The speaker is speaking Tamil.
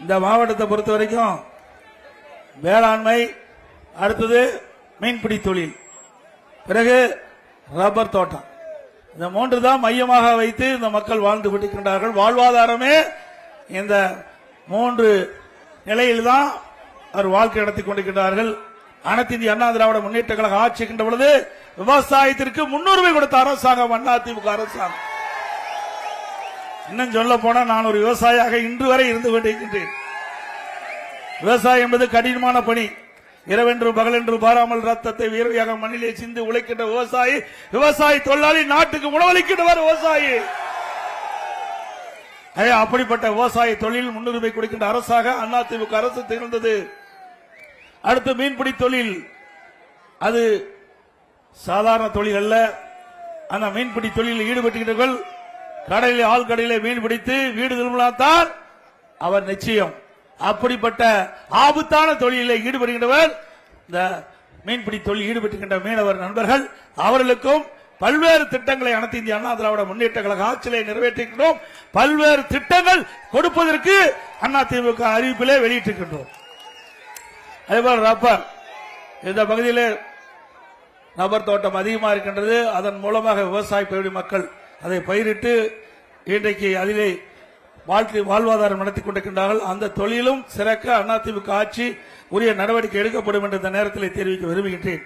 இந்த மாவட்டத்தை பொறுத்த வரைக்கும் வேளாண்மை, அடுத்தது மீன்பிடி தொழில், பிறகு ரப்பர் தோட்டம், இந்த மூன்று தான் மையமாக வைத்து இந்த மக்கள் வாழ்ந்து கொண்டிருக்கின்றார்கள். வாழ்வாதாரமே இந்த மூன்று நிலையில்தான் அவர் வாழ்க்கை நடத்தி கொண்டிருக்கிறார்கள். அனைத்து இந்திய அண்ணா திராவிட முன்னேற்ற கழக ஆட்சிக்கின்ற பொழுது விவசாயத்திற்கு முன்னுரிமை கொடுத்த அரசாங்கம் அதிமுக அரசாங்கம். இன்னும் சொல்ல போனா நான் ஒரு விவசாயியாக இன்று வரை இருந்து கொண்டிருக்கின்றேன். விவசாயம் என்பது கடினமான பணி. இரவென்று பகலென்று பாராமல் ரத்தத்தை வீரவியாக மண்ணிலே சிந்து உழைக்கின்ற விவசாயி, விவசாயி தொழிலாளி, நாட்டுக்கு உணவளிக்கின்றவர் விவசாயி. அப்படிப்பட்ட விவசாய தொழில் முன்னுரிமை கொடுக்கின்ற அரசாக அதிமுக அரசு திகழ்ந்தது. அடுத்து மீன்பிடி தொழில், அது சாதாரண தொழில் அல்ல. அந்த மீன்பிடி தொழிலில் ஈடுபட்டுகிறவர்கள் கடலில் ஆழ்கடலிலே மீன் பிடித்து வீடு திரும்பினால்தான் அவர் நிச்சயம். அப்படிப்பட்ட ஆபத்தான தொழிலில் ஈடுபடுகின்றவர் இந்த மீன்பிடி தொழில் ஈடுபட்டுகின்ற மீனவர் நண்பர்கள். அவர்களுக்கும் பல்வேறு திட்டங்களை அனைத்து இந்திய அண்ணா திராவிட முன்னேற்ற கழக ஆட்சியை நிறைவேற்றுகின்றோம். பல்வேறு திட்டங்கள் கொடுப்பதற்கு அதிமுக அறிவிப்பிலே வெளியிட்டிருக்கின்றோம். அதேபோல் ரப்பர், இந்த பகுதியில் ரப்பர் தோட்டம் அதிகமாக இருக்கின்றது. அதன் மூலமாக விவசாய பகுதி மக்கள் அதை பயிரிட்டு இன்றைக்கு அதிலே வாழ்வாதாரம் நடத்தி கொண்டிருக்கின்றார்கள். அந்த தொழிலும் சிறக்க அதிமுக ஆட்சி உரிய நடவடிக்கை எடுக்கப்படும் என்ற இந்த நேரத்தில் தெரிவிக்க விரும்புகின்றேன்.